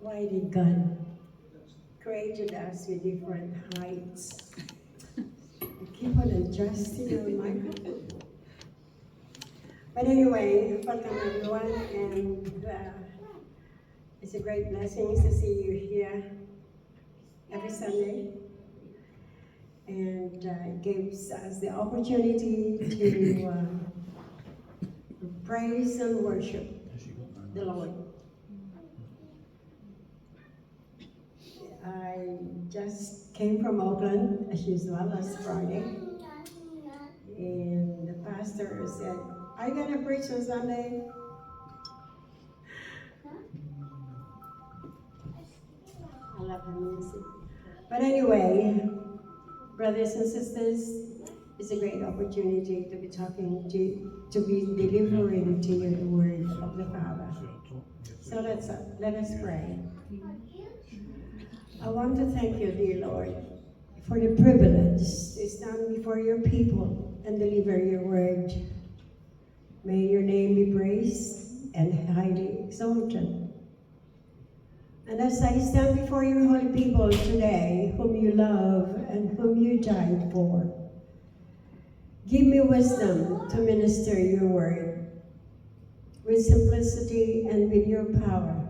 Why did God created us with different heights? I keep on adjusting our microphone. But anyway, welcome everyone, and it's a great blessing to see you here every Sunday. And it gives us the opportunity to praise and worship the Lord. I just came from Oakland, as usual, last Friday. And the pastor said, "Are you going to preach on Sunday?" I love the music. But anyway, brothers and sisters, it's a great opportunity to be talking to be delivering to you the word of the Father. So let us pray. I want to thank you, dear Lord, for the privilege to stand before your people and deliver your word. May your name be praised and highly exalted. And as I stand before your holy people today, whom you love and whom you died for, give me wisdom to minister your word with simplicity and with your power.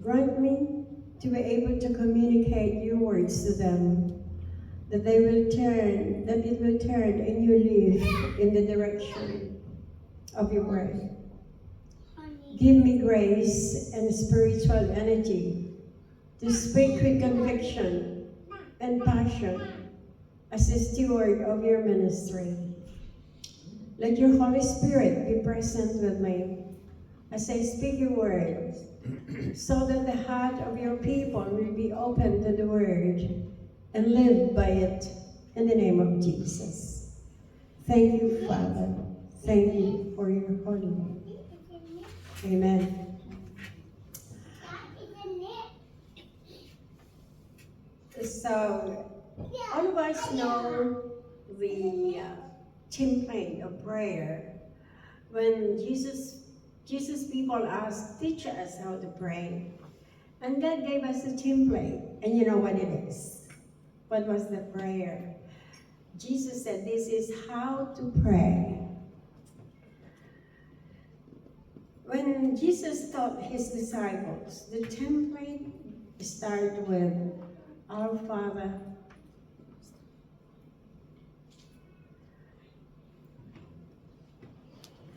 Grant me to be able to communicate your words to them, that it will turn a new leaf in the direction of your word. Give me grace and spiritual energy to speak with conviction and passion as a steward of your ministry. Let your Holy Spirit be present with me as I speak your word, so that the heart of your people will be open to the word and live by it in the name of Jesus. Thank you, Father. Thank you for your holy name. Amen. So, all of us know the template of prayer. When Jesus people asked, "Teach us how to pray," and God gave us a template, and you know what it is. What was the prayer? Jesus said, "This is how to pray." When Jesus taught his disciples, the template started with, "Our Father."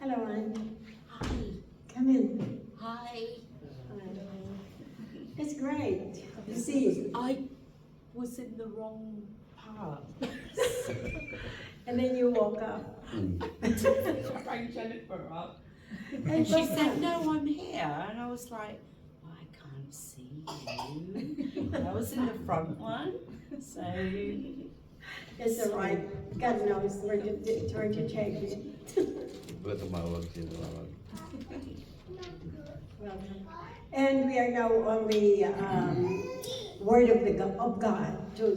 Hello, Anne. Hi. Come in. Hi. It's great to see you. I was in the wrong part. And then you woke up. I rang Jennifer up. And she said, "No, I'm here." And I was like, "Well, I can't see you." I was in the front one. So It's all right. God knows where to take you. Welcome. And we are now on the word of God to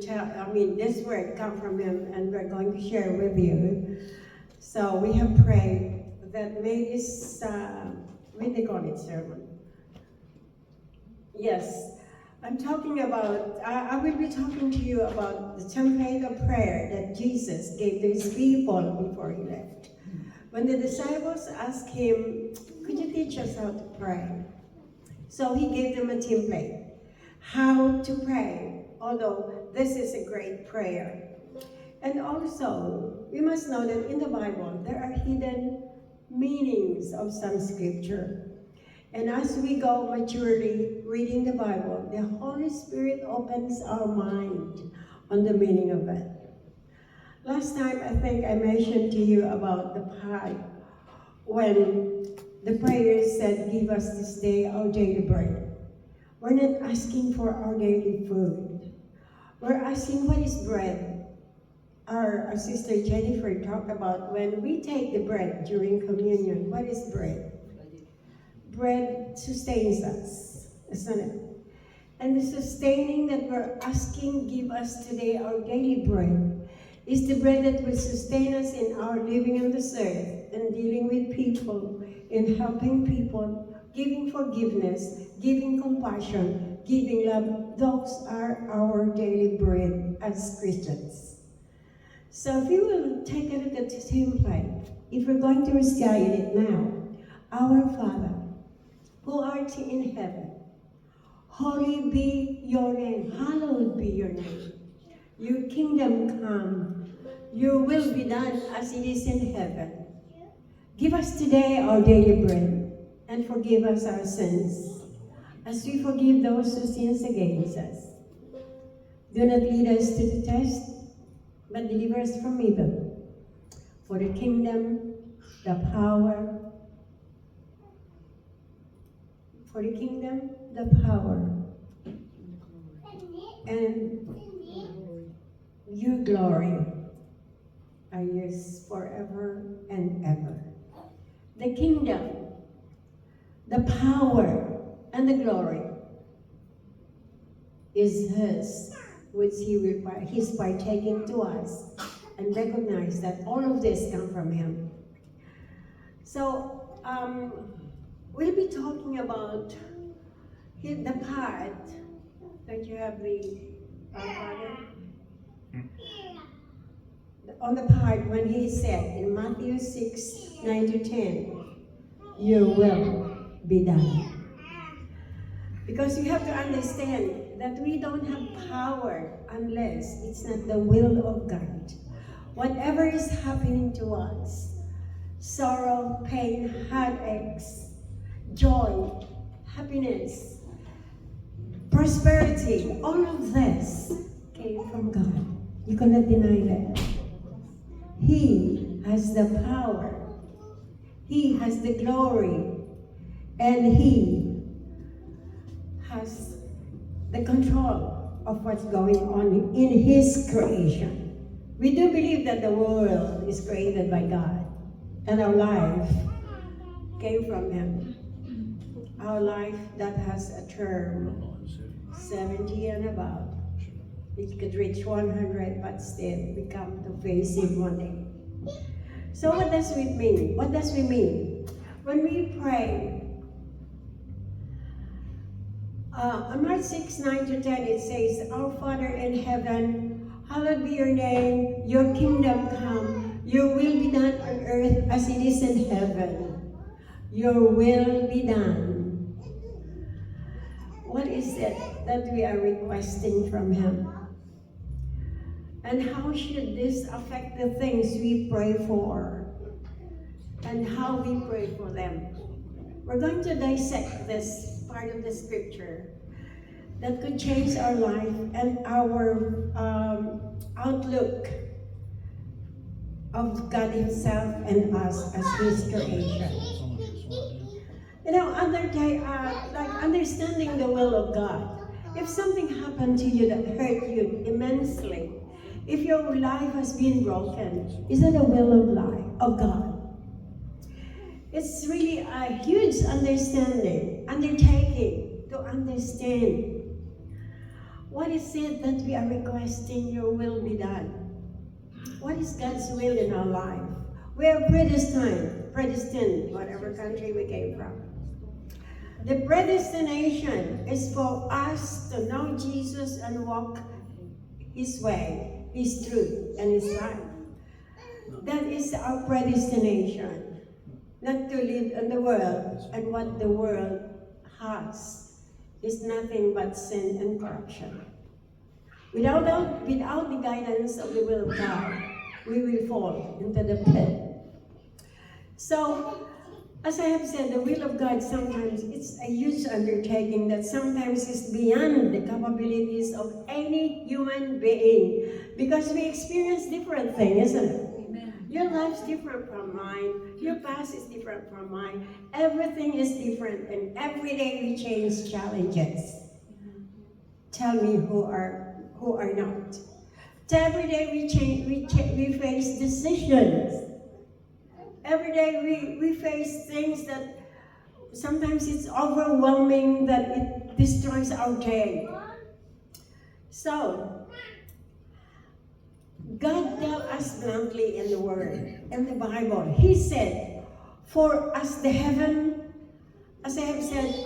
tell. I mean, this word come from Him, and we're going to share with you. So we have prayed that may this what they call it, sermon. Yes, I'm talking about. I will be talking to you about the template of prayer that Jesus gave to His people before He left. When the disciples asked Him, "Could you teach us how to pray?" So He gave them a template, how to pray, although this is a great prayer. And also, we must know that in the Bible, there are hidden meanings of some scripture. And as we go maturely reading the Bible, the Holy Spirit opens our mind on the meaning of it. Last time, I think I mentioned to you about the part when the prayer said, "Give us this day our daily bread." We're not asking for our daily food. We're asking, what is bread? Our sister Jennifer talked about when we take the bread during communion. What is bread? Bread sustains us, isn't it? And the sustaining that we're asking, "Give us today our daily bread," is the bread that will sustain us in our living on this earth and dealing with people, in helping people giving forgiveness, giving compassion, giving love. Those are our daily bread as Christians. So if you will take a look at the same plate, if we're going to recite it now, our Father, who art in heaven, holy be your name, hallowed be your name. Your kingdom come, your will be done as it is in heaven. Give us today our daily bread, and forgive us our sins, as we forgive those who sin against us. Do not lead us to the test, but deliver us from evil. For the kingdom, the power, and your glory are yours forever and ever. The kingdom, the power, and the glory is his, which he's partaking to us, and recognize that all of this come from him. So, we'll be talking about the part that you have the Father. On the part when he said in Matthew 6, 9 to 10, your will be done. Because you have to understand that we don't have power unless it's not the will of God. Whatever is happening to us, sorrow, pain, heartaches, joy, happiness, prosperity, all of this came from God. You cannot deny that. He has the power, he has the glory, and he has the control of what's going on in his creation. We do believe that the world is created by God, and our life came from him. Our life that has a term 70 and above. It could reach 100, but still become to face him one day. So what does it mean? What does we mean? When we pray, on Mark 6, 9 to 10, it says, Our Father in heaven, hallowed be your name, your kingdom come, your will be done on earth as it is in heaven. Your will be done. What is it that we are requesting from him? And how should this affect the things we pray for? And how we pray for them? We're going to dissect this part of the scripture that could change our life and our outlook of God himself and us as his creation. You know, like understanding the will of God. If something happened to you that hurt you immensely, if your life has been broken, is that the will of God? It's really a huge undertaking to understand what is it that we are requesting your will be done. What is God's will in our life? We are predestined, whatever country we came from. The predestination is for us to know Jesus and walk his way, his truth, and his life. That is our predestination. Not to live in the world, and what the world has is nothing but sin and corruption. Without the guidance of the will of God, we will fall into the pit. So, as I have said, the will of God sometimes it's a huge undertaking that sometimes is beyond the capabilities of any human being, because we experience different things, isn't it? Your life's different from mine. Your past is different from mine. Everything is different, and every day we change challenges. Tell me who are not. Every day we face decisions. Every day we face things that sometimes it's overwhelming, that it destroys our day. So, God tells us bluntly in the Word, in the Bible, he said, For as the heaven as I have said,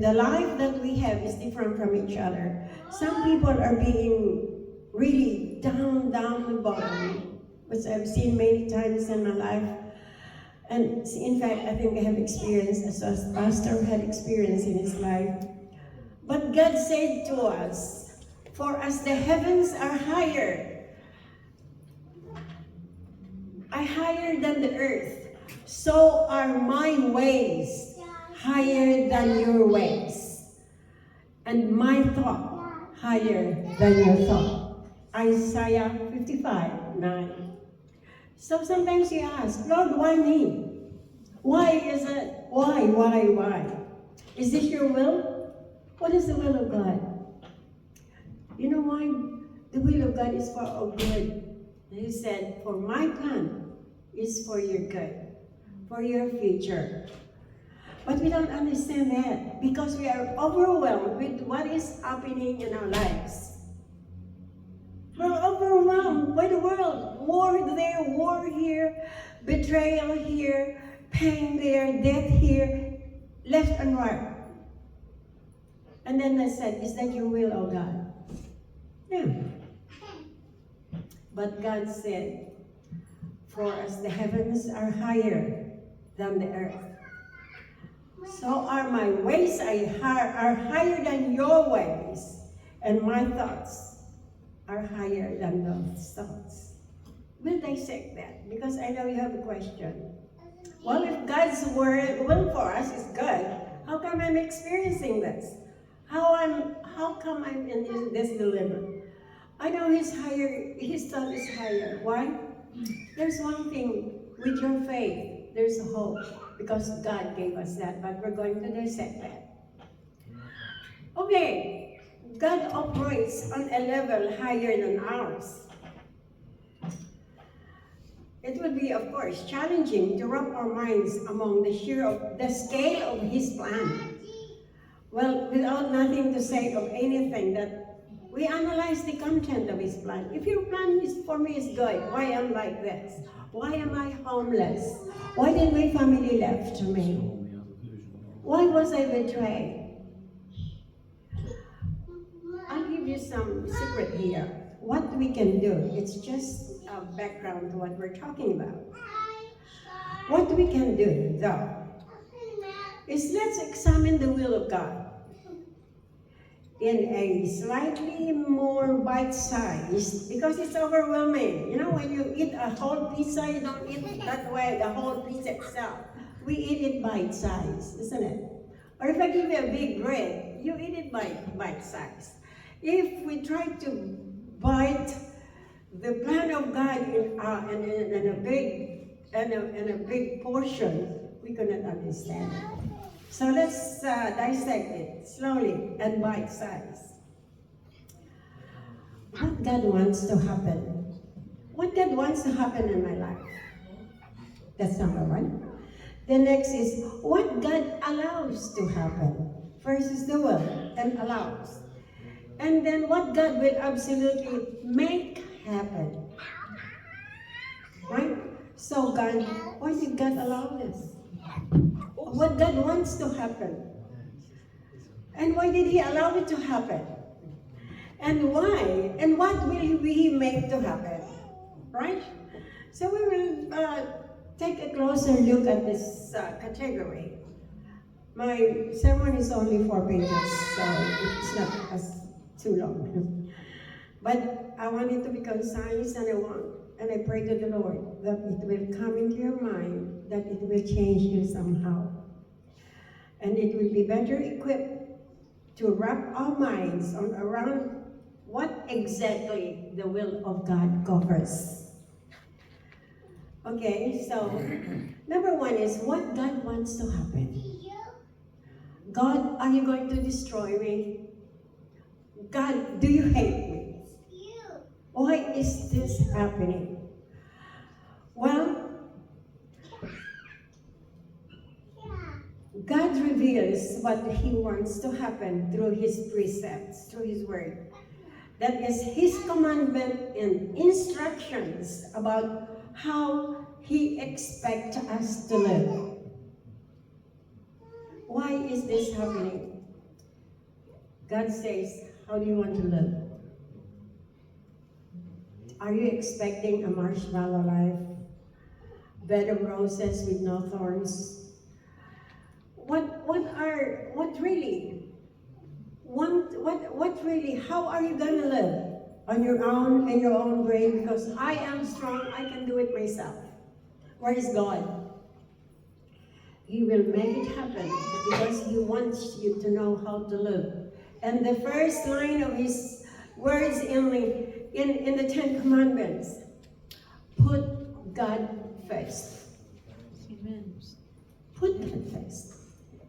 the life that we have is different from each other. Some people are being really down the bottom, which I've seen many times in my life. And in fact, I think I have experienced, as Pastor had experienced in his life. But God said to us, for as the heavens are higher than the earth, so are my ways higher than your ways, and my thought higher than your thought. Isaiah 55:9. So sometimes you ask, Lord, why me? Why is it? Why? Is this your will? What is the will of God? You know why? The will of God is for our good. He said, for my plan is for your good, for your future. But we don't understand that because we are overwhelmed with what is happening in our lives. We're overwhelmed by the world. War there, war here, betrayal here, pain there, death here, left and right. And then I said, is that your will, oh God? Yeah. But God said, for as the heavens are higher than the earth, so are my ways are higher than your ways, and my thoughts are higher than those thoughts. We'll dissect that, because I know you have a question. Well, if God's will for us is good, how come I'm experiencing this? How come I'm in this dilemma? I know His thought is higher. Why? There's one thing, with your faith, there's a hope, because God gave us that, but we're going to dissect that. Okay, God operates on a level higher than ours. It would be, of course, challenging to wrap our minds among the scale of His plan. Well, without nothing to say of anything, that we analyze the content of His plan. If your plan for me is good, why am I like this? Why am I homeless? Why did my family left me? Why was I betrayed? I'll give you some secret here. What we can do, it's just a background to what we're talking about. What we can do, though, is let's examine the will of God in a slightly more bite-sized, because it's overwhelming. You know, when you eat a whole pizza, you don't eat it that way, the whole pizza itself. We eat it bite-sized, isn't it? Or if I give you a big bread, you eat it bite-sized. If we try to bite the plan of God in a big portion, we cannot understand it. So let's dissect it slowly and bite-sized. What God wants to happen. What God wants to happen in my life. That's number one. The next is what God allows to happen. First is the will and allows. And then what God will absolutely make happen. Right? So God, why did God allow this? What God wants to happen. And why did He allow it to happen? And why? And what will He make to happen? Right? So we will take a closer look at this category. My sermon is only 4 pages, so it's not too long. But I want it to be concise, and I pray to the Lord that it will come into your mind, that it will change you somehow. And it will be better equipped to wrap our minds around what exactly the will of God covers. Okay, so number one is what God wants to happen. God, are you going to destroy me? God, do you hate me? Why is this happening? Well, God reveals what He wants to happen through His precepts, through His word. That is His commandment and instructions about how He expects us to live. Why is this happening? God says, how do you want to live? Are you expecting a marshmallow life? Bed of roses with no thorns? What really, how are you going to live? On your own, in your own brain? Because I am strong, I can do it myself. Where is God? He will make it happen because He wants you to know how to live. And the first line of His words in the Ten Commandments, put God first. Amen. Put God first.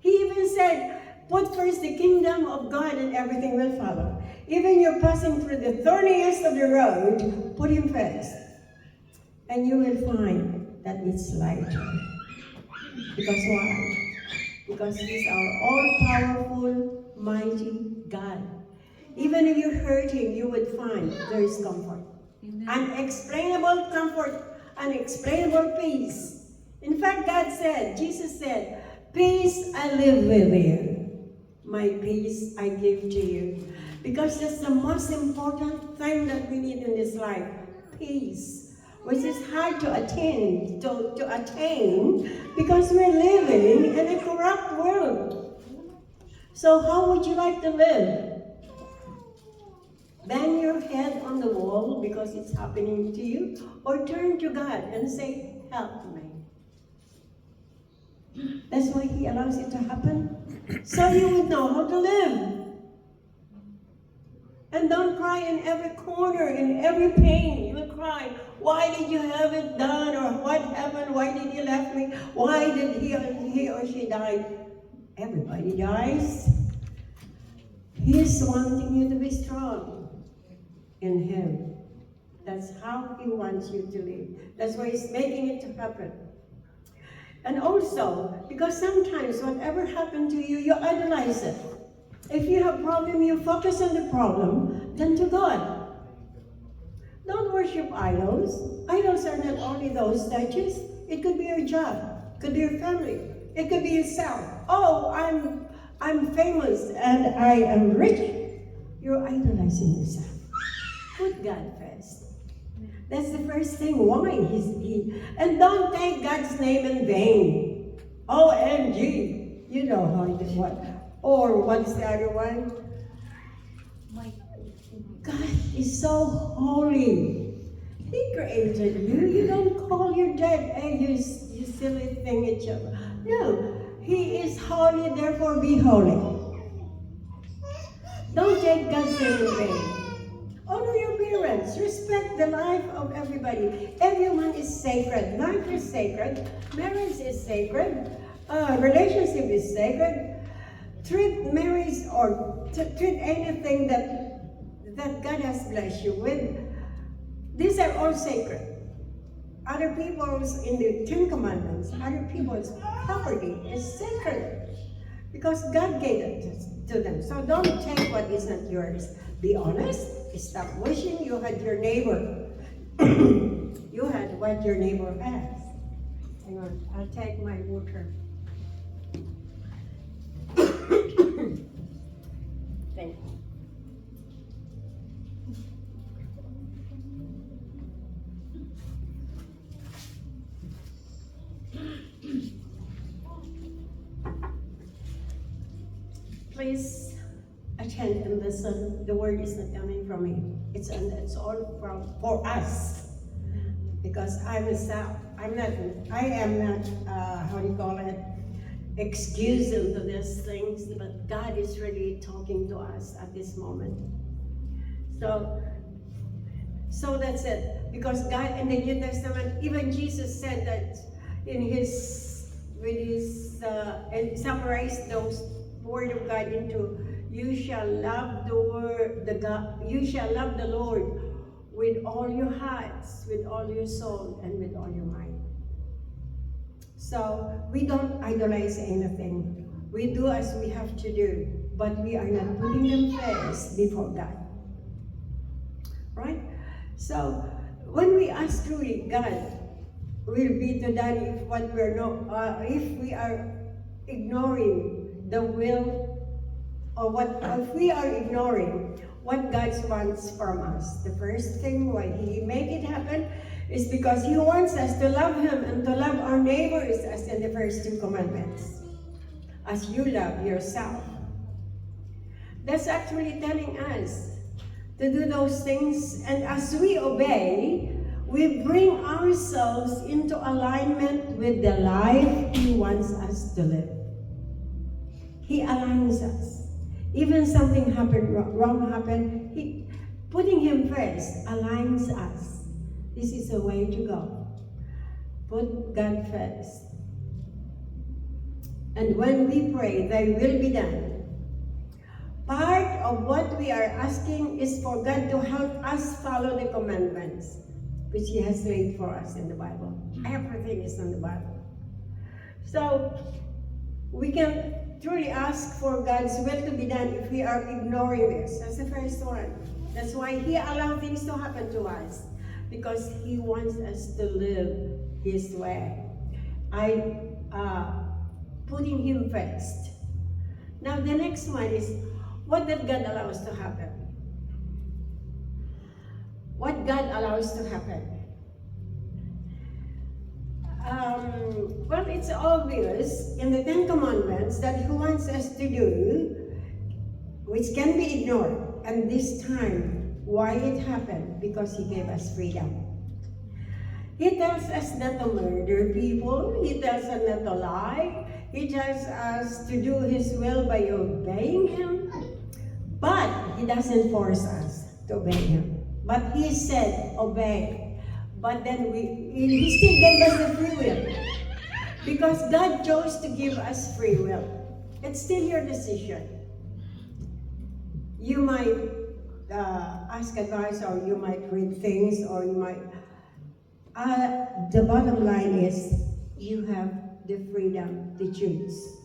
He even said, put first the kingdom of God and everything will follow. Even you're passing through the thorniest of the road, put Him first. And you will find that it's lighter. Because why? Because He's our all-powerful, mighty God. Even if you're hurting, you would find there is comfort. Amen. Unexplainable comfort, unexplainable peace. In fact, God said, Jesus said, peace I live with you. My peace I give to you. Because that's the most important thing that we need in this life. Peace. Which is hard to attain because we're living in a corrupt world. So how would you like to live? Bang your head on the wall because it's happening to you, or turn to God and say, help me. That's why He allows it to happen, so you would know how to live. And don't cry in every corner, in every pain. You will cry, why did you have it done? Or what happened? Why did you left me? Why did he or she die? Everybody dies. He's wanting you to be strong in Him. That's how He wants you to live. That's why He's making it to happen. And also, because sometimes whatever happened to you, you idolize it. If you have a problem, you focus on the problem, then to God. Don't worship idols. Idols are not only those statues. It could be your job. It could be your family. It could be yourself. Oh, I'm famous and I am rich. You're idolizing yourself. Put God first. That's the first thing. Why? And don't take God's name in vain. OMG. You know how it is. What? Or what's the other one? God is so holy. He created you. You don't call your dad, hey, you silly thing. No. He is holy, therefore be holy. Don't take God's name in vain. Honor your parents. Respect the life of everybody. Everyone is sacred. Life is sacred. Marriage is sacred. Relationship is sacred. Treat marriage or treat anything that God has blessed you with. These are all sacred. Other people's, in the Ten Commandments, other people's property is sacred because God gave it to them. So don't take what is not yours. Be honest. Stop wishing you had your neighbor. You had what your neighbor has. Hang on, I'll take my water. Thank you. Please attend and listen. The word is not coming from me. It's all for us. Because I am not, how do you call it, excused into these things, but God is really talking to us at this moment. So that's it. Because God in the New Testament, even Jesus said that and summarized those word of God into, you shall love you shall love the Lord with all your hearts, with all your soul, and with all your mind. So we don't idolize anything. We do as we have to do, but we are not putting them first before God. Right? So when we ask truly, God will be to done if we are ignoring the will, or what if we are ignoring what God wants from us. The first thing why He made it happen is because He wants us to love Him and to love our neighbors as in the first 2 commandments. As you love yourself. That's actually telling us to do those things, and as we obey, we bring ourselves into alignment with the life He wants us to live. He aligns us. Even something wrong happened, putting Him first aligns us. This is the way to go. Put God first. And when we pray, Thy will be done. Part of what we are asking is for God to help us follow the commandments, which He has laid for us in the Bible. Everything is in the Bible. So, we can truly ask for God's will to be done if we are ignoring this. That's the first one. That's why He allows things to happen to us, because He wants us to live His way. Putting Him first. Now, the next one is, what did God allow us to happen? What God allows to happen? Well, it's obvious in the 10 Commandments that He wants us to do, which can be ignored. And this time, why it happened? Because He gave us freedom. He tells us not to murder people. He tells us not to lie. He tells us to do His will by obeying Him. But He doesn't force us to obey Him. But He said, obey. But then He still gave us the free will. Because God chose to give us free will. It's still your decision. You might ask advice, or you might read things, or you might... the bottom line is, you have the freedom to choose.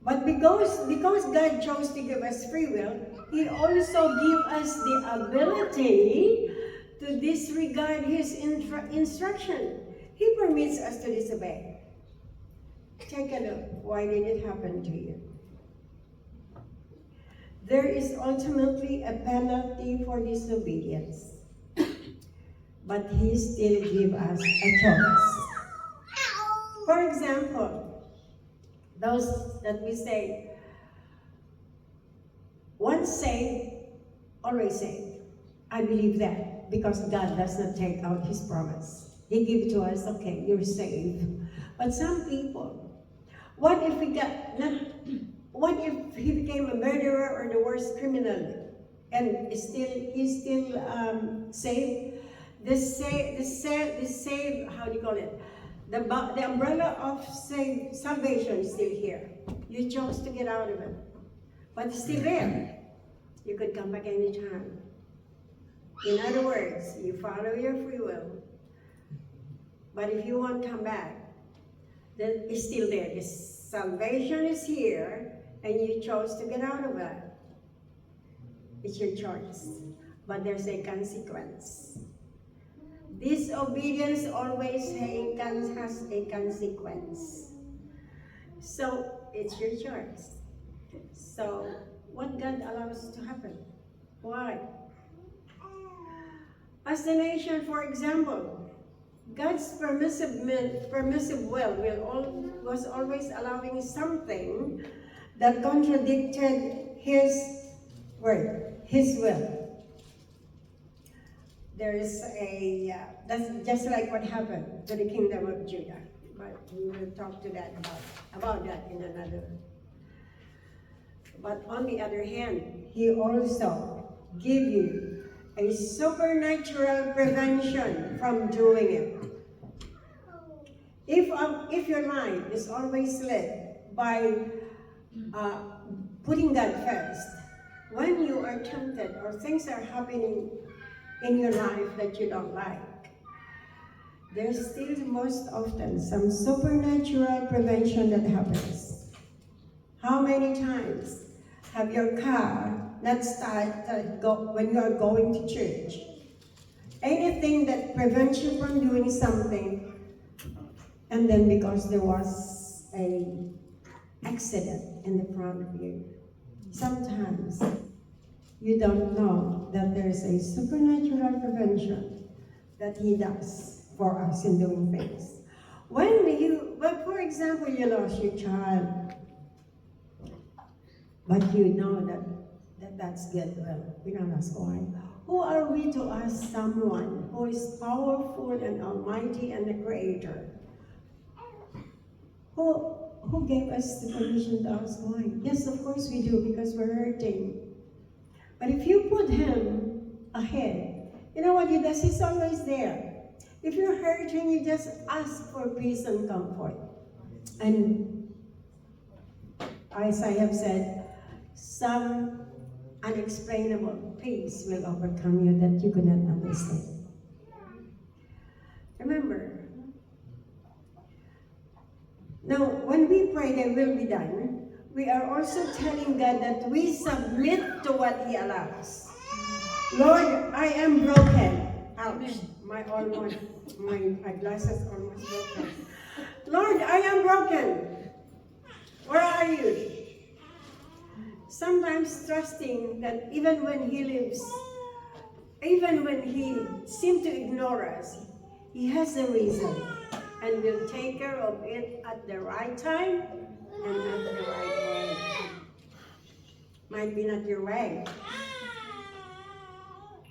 But because God chose to give us free will, He also gave us the ability to disregard His instruction. He permits us to disobey. Take a look. Why did it happen to you? There is ultimately a penalty for disobedience. But He still gives us a choice. For example, those that we say, once saved, always saved. I believe that because God does not take out His promise. He gives to us, okay, you're saved. But some people, what if he became a murderer or the worst criminal and he's still saved? The save, how do you call it? The umbrella of salvation is still here. You chose to get out of it. But it's still there. You could come back anytime. In other words, you follow your free will. But if you won't come back, then it's still there. The salvation is here, and you chose to get out of it. It's your choice. But there's a consequence. Disobedience always has a consequence. So, it's your choice. So, what God allows to happen? Why? As the nation, for example, God's permissive will was always allowing something that contradicted His word, His will. There is that's just like what happened to the kingdom of Judah. But we will talk to that about that in another. But on the other hand, He also give you a supernatural prevention from doing it. If your mind is always led by putting God first, when you are tempted or things are happening in your life that you don't like, there's still most often some supernatural prevention that happens. How many times have your car not started when you are going to church? Anything that prevents you from doing something, and then because there was a accident in the front of you. Sometimes you don't know that there's a supernatural prevention that He does for us in doing things. Well, for example, you lost your child, but you know that's good. Well, we don't ask why. Who are we to ask someone who is powerful and almighty and the Creator? Who gave us the permission to ask why? Yes, of course we do, because we're hurting. But if you put Him ahead, you know what He does? He's always there. If you're hurting, you just ask for peace and comfort. And as I have said, some unexplainable peace will overcome you that you could not understand. Remember, now when we pray that will be done, we are also telling God that we submit to what He allows. Lord, I am broken. Ouch, my glasses almost broken. Lord, I am broken. Where are you? Sometimes trusting that even when He lives, even when He seems to ignore us, He has a reason and will take care of it at the right time and at the right way. Might be not your way.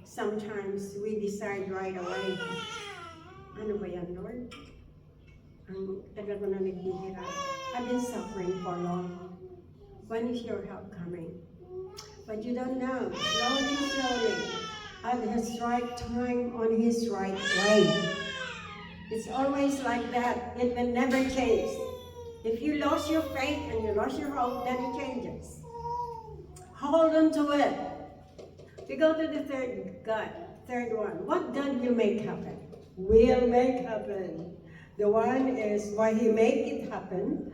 Sometimes we decide right away, ano ba yan, Lord? Ang tagal ko na naghihirap. I've been suffering for long. When is your help coming? But you don't know. Slowly, slowly, at His right time, on His right way. It's always like that. It will never change. If you lost your faith and you lost your hope, then it changes. Hold on to it. We go to the third one. What God will make happen? Will make happen. The one is why He make it happen.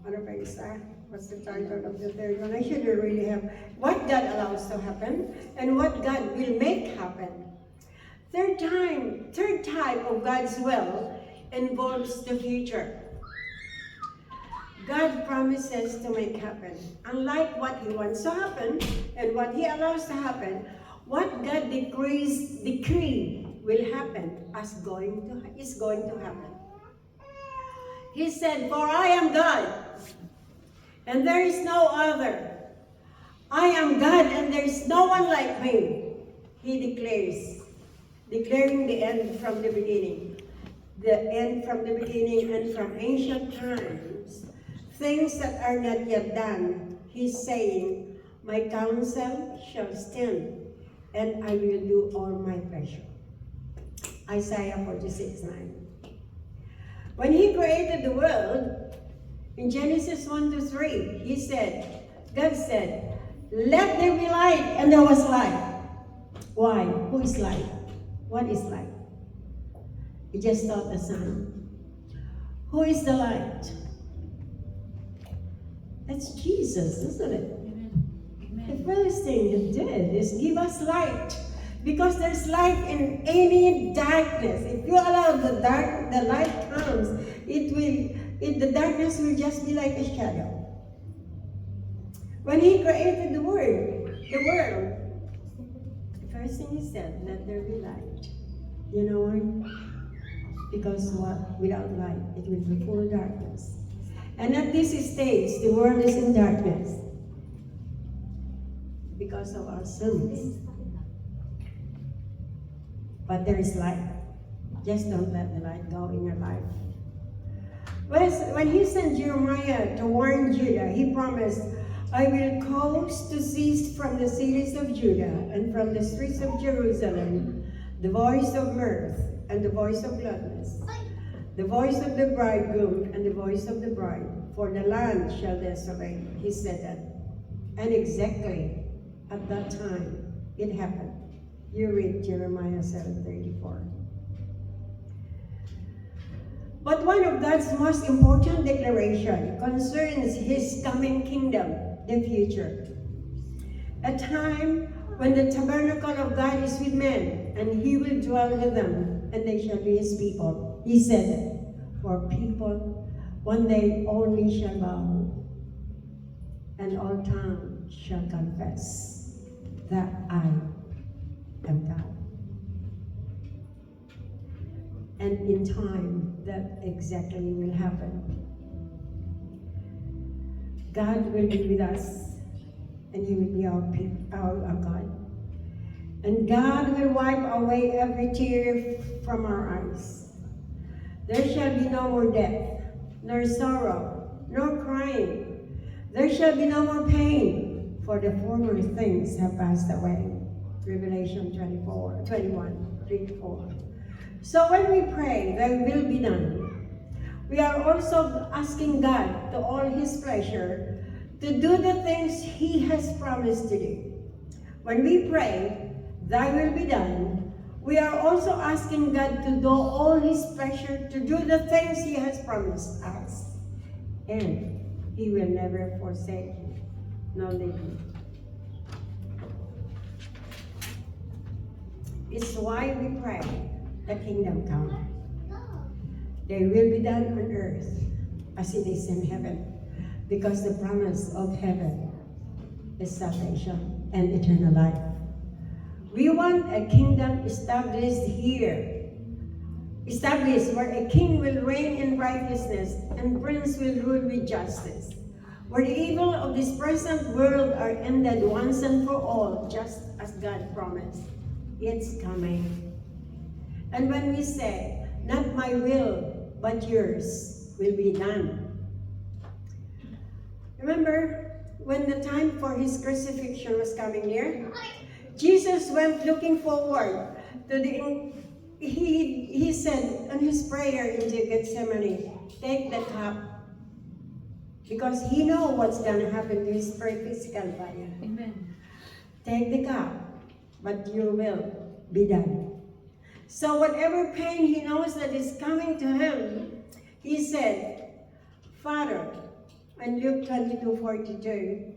Ano ba isa? What's the title of the third one? I should really have what God allows to happen and what God will make happen. Third type of God's will involves the future. God promises to make happen. Unlike what He wants to happen and what He allows to happen, what God decree will happen is going to happen. He said, "For I am God, and there is no other. I am God, and there is no one like me." He declares, declaring the end from the beginning. The end from the beginning and from ancient times. Things that are not yet done. He's saying, "My counsel shall stand, and I will do all my pleasure." Isaiah 46:9. When He created the world, in Genesis 1-3, God said, "Let there be light," and there was light. Why? Who is light? What is light? He just thought the sun. Who is the light? That's Jesus, isn't it? Amen. The first thing He did is give us light. Because there's light in any darkness. If you allow the light comes, the darkness will just be like a shadow. When He created the world, the first thing He said, "Let there be light." You know why? Because without light, it will be full darkness. And at this stage, the world is in darkness because of our sins. But there is light. Just don't let the light go in your life. When He sent Jeremiah to warn Judah, He promised, "I will cause to cease from the cities of Judah and from the streets of Jerusalem the voice of mirth and the voice of gladness, the voice of the bridegroom and the voice of the bride, for the land shall desolate." He said that. And exactly at that time, it happened. You read Jeremiah 7:34. But one of God's most important declaration concerns His coming kingdom, the future. A time when the tabernacle of God is with men, and He will dwell with them, and they shall be His people. He said, "For people One day all knee shall bow, and all tongue shall confess that I am God. And in time, that exactly will happen. God will be with us, and He will be our God. And God will wipe away every tear from our eyes. There shall be no more death, nor sorrow, nor crying. There shall be no more pain, for the former things have passed away. Revelation 21, 3-4. So when we pray, thy will be done, we are also asking God, to all His pleasure, to do the things He has promised to do. When we pray, thy will be done, we are also asking God to do all His pleasure, to do the things He has promised us. And He will never forsake you, nor leave you. It's why we pray, the kingdom come. Thy will be done on earth as it is in heaven. Because the promise of heaven is salvation and eternal life. We want a kingdom established here. Established where a king will reign in righteousness and prince will rule with justice. Where the evil of this present world are ended once and for all, just as God promised. It's coming. And when we say, not my will, but yours will be done. Remember, when the time for His crucifixion was coming near, Jesus went looking forward to the, he said in His prayer in Gethsemane, take the cup. Because He knows what's going to happen to His physical body. Amen. Take the cup, but your will be done. So whatever pain He knows that is coming to Him, He said, Father, in Luke 22:42,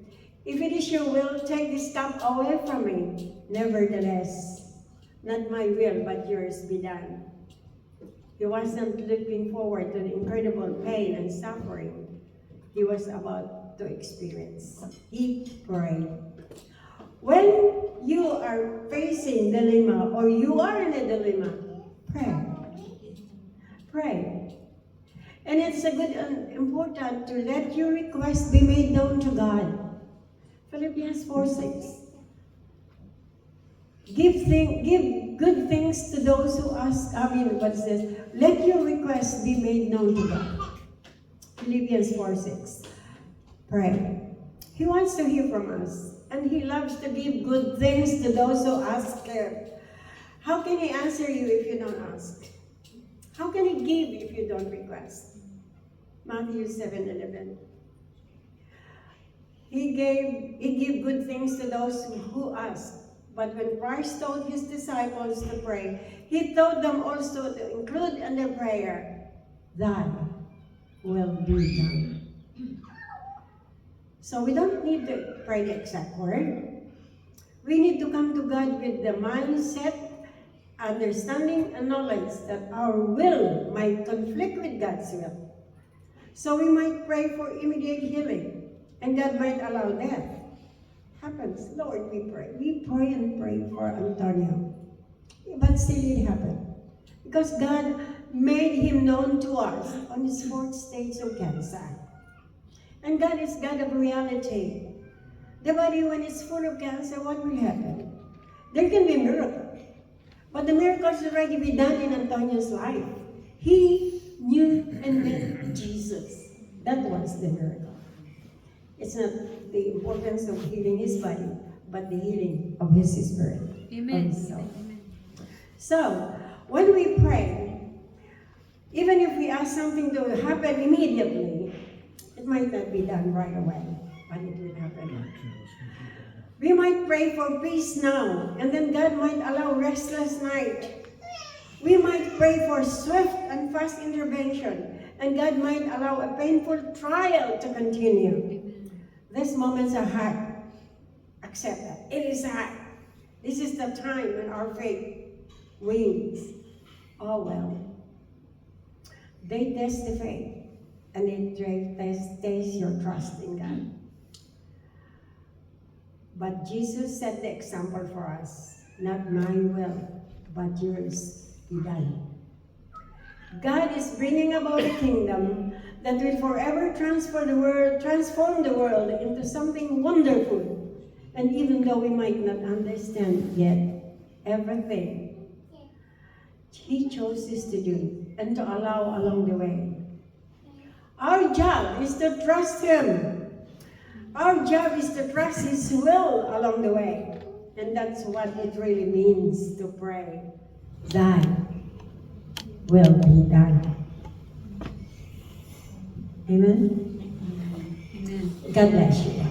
if it is your will, take this cup away from me. Nevertheless, not my will, but yours be done. He wasn't looking forward to the incredible pain and suffering He was about to experience. He prayed. When you are facing dilemma, or you are in a dilemma, pray. Pray. And it's a good and important to let your request be made known to God. Philippians 4:6. Give good things to those who ask. What it says? Let your request be made known to God. Philippians 4:6. Pray. He wants to hear from us. And He loves to give good things to those who ask Him. How can He answer you if you don't ask? How can He give if you don't request? Matthew 7:11. He gave good things to those who ask. But when Christ told His disciples to pray, He told them also to include in their prayer, thy will be done. So we don't need to pray the exact word. We need to come to God with the mindset, understanding, and knowledge that our will might conflict with God's will. So we might pray for immediate healing, and God might allow death. Happens. Lord, we pray. We pray and pray for Antonio. But still it happened. Because God made him known to us on his 4th stage of cancer. And God is God of reality. The body, when it's full of cancer, what will happen? There can be a miracle. But the miracles already be done in Antonio's life. He knew and met Jesus. That was the miracle. It's not the importance of healing his body, but the healing of his spirit. Amen. Of his soul. Amen. So, when we pray, even if we ask something to happen immediately, it might not be done right away, but it will happen. We might pray for peace now, and then God might allow restless night. We might pray for swift and fast intervention, and God might allow a painful trial to continue. These moments are hard. Accept that. It is hard. This is the time when our faith wins. Oh well. They test the faith and it stays your trust in God. But Jesus set the example for us. Not my will, but yours be done. God is bringing about a kingdom that will forever transform the world into something wonderful. And even though we might not understand yet everything He chooses to do and to allow along the way, our job is to trust Him. Our job is to trust His will along the way. And that's what it really means to pray. Thy will be done. Amen? Amen. God bless you.